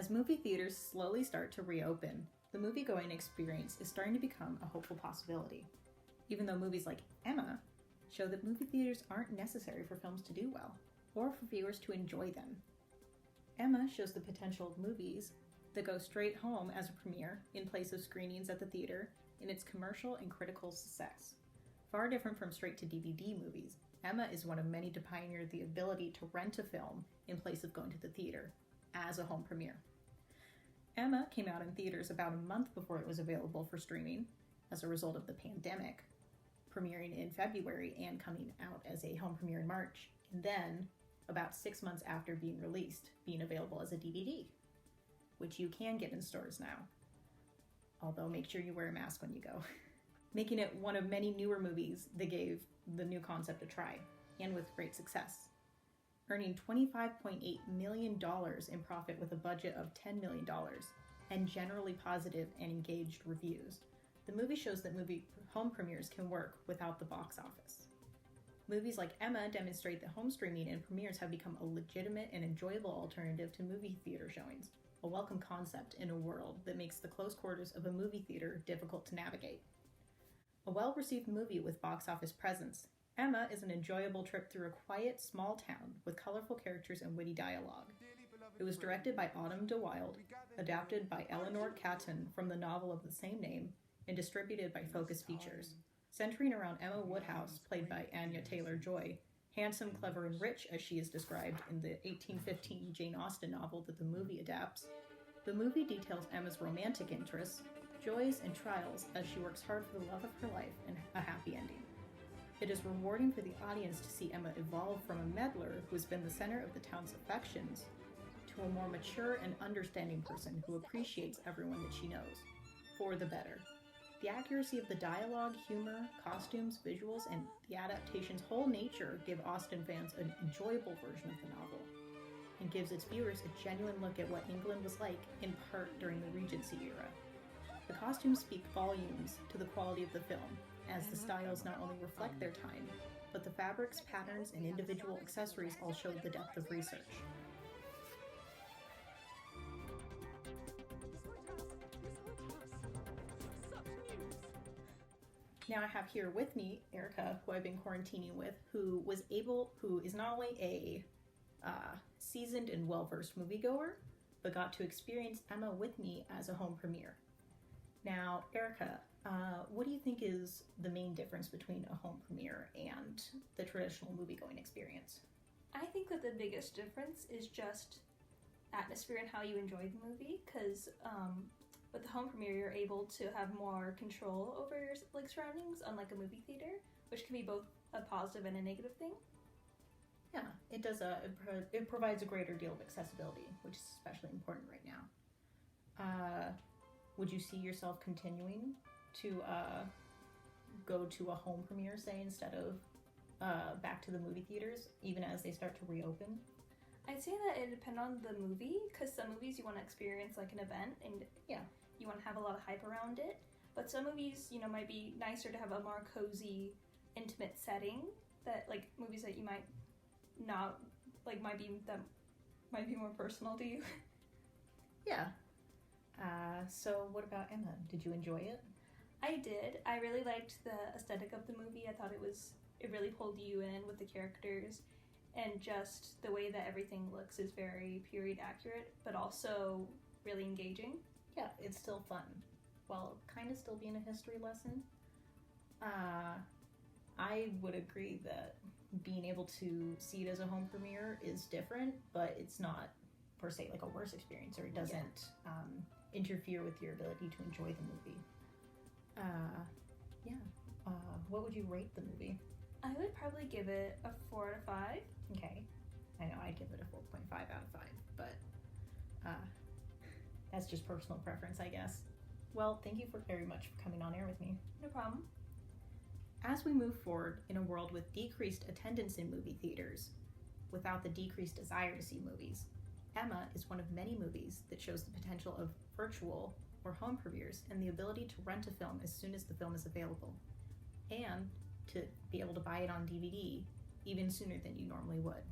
As movie theaters slowly start to reopen, the movie-going experience is starting to become a hopeful possibility. Even though movies like Emma show that movie theaters aren't necessary for films to do well, or for viewers to enjoy them. Emma shows the potential of movies that go straight home as a premiere in place of screenings at the theater in its commercial and critical success. Far different from straight-to-DVD movies, Emma is one of many to pioneer the ability to rent a film in place of going to the theater as a home premiere. Emma came out in theaters about a month before it was available for streaming as a result of the pandemic, premiering in February and coming out as a home premiere in March, and then about 6 months after being released, being available as a DVD, which you can get in stores now. Although make sure you wear a mask when you go. Making it one of many newer movies that gave the new concept a try, and with great success. Earning $25.8 million in profit with a budget of $10 million, and generally positive and engaged reviews, the movie shows that movie home premieres can work without the box office. Movies like Emma demonstrate that home streaming and premieres have become a legitimate and enjoyable alternative to movie theater showings, a welcome concept in a world that makes the close quarters of a movie theater difficult to navigate. A well-received movie with box office presence, Emma is an enjoyable trip through a quiet, small town with colorful characters and witty dialogue. It was directed by Autumn de Wilde, adapted by Eleanor Catton from the novel of the same name, and distributed by Focus Features. Centering around Emma Woodhouse, played by Anya Taylor-Joy, handsome, clever, and rich as she is described in the 1815 Jane Austen novel that the movie adapts, the movie details Emma's romantic interests, joys, and trials as she works hard for the love of her life and a happy ending. It is rewarding for the audience to see Emma evolve from a meddler who has been the center of the town's affections to a more mature and understanding person who appreciates everyone that she knows, for the better. The accuracy of the dialogue, humor, costumes, visuals, and the adaptation's whole nature give Austen fans an enjoyable version of the novel, and gives its viewers a genuine look at what England was like, in part during the Regency era. The costumes speak volumes to the quality of the film, as the styles not only reflect their time, but the fabrics, patterns, and individual accessories all show the depth of research. Now I have here with me Erica, who I've been quarantining with, who is not only a seasoned and well-versed moviegoer, but got to experience Emma with me as a home premiere. Now, Erica, what do you think is the main difference between a home premiere and the traditional movie-going experience? I think that the biggest difference is just atmosphere and how you enjoy the movie, because with the home premiere you're able to have more control over your surroundings, unlike a movie theater, which can be both a positive and a negative thing. Yeah, it does. It provides a greater deal of accessibility, which is especially important right now. Would you see yourself continuing to go to a home premiere, say, instead of back to the movie theaters, even as they start to reopen? I'd say that it depends on the movie, because some movies you want to experience like an event, and you want to have a lot of hype around it. But some movies, might be nicer to have a more cozy, intimate setting. That movies that you might not might be more personal to you. Yeah. So what about Emma? Did you enjoy it? I did. I really liked the aesthetic of the movie. I thought it really pulled you in with the characters, and just the way that everything looks is very period accurate, but also really engaging. Yeah, it's still fun, while kind of still being a history lesson. I would agree that being able to see it as a home premiere is different, but it's not per se like a worse experience, or it doesn't interfere with your ability to enjoy the movie. What would you rate the movie? I would probably give it a 4 out of 5. Okay. I know I'd give it a 4.5 out of 5, but that's just personal preference, I guess. Well, thank you very much for coming on air with me. No problem. As we move forward in a world with decreased attendance in movie theaters, without the decreased desire to see movies, Emma is one of many movies that shows the potential of virtual or home premieres and the ability to rent a film as soon as the film is available, and to be able to buy it on DVD even sooner than you normally would.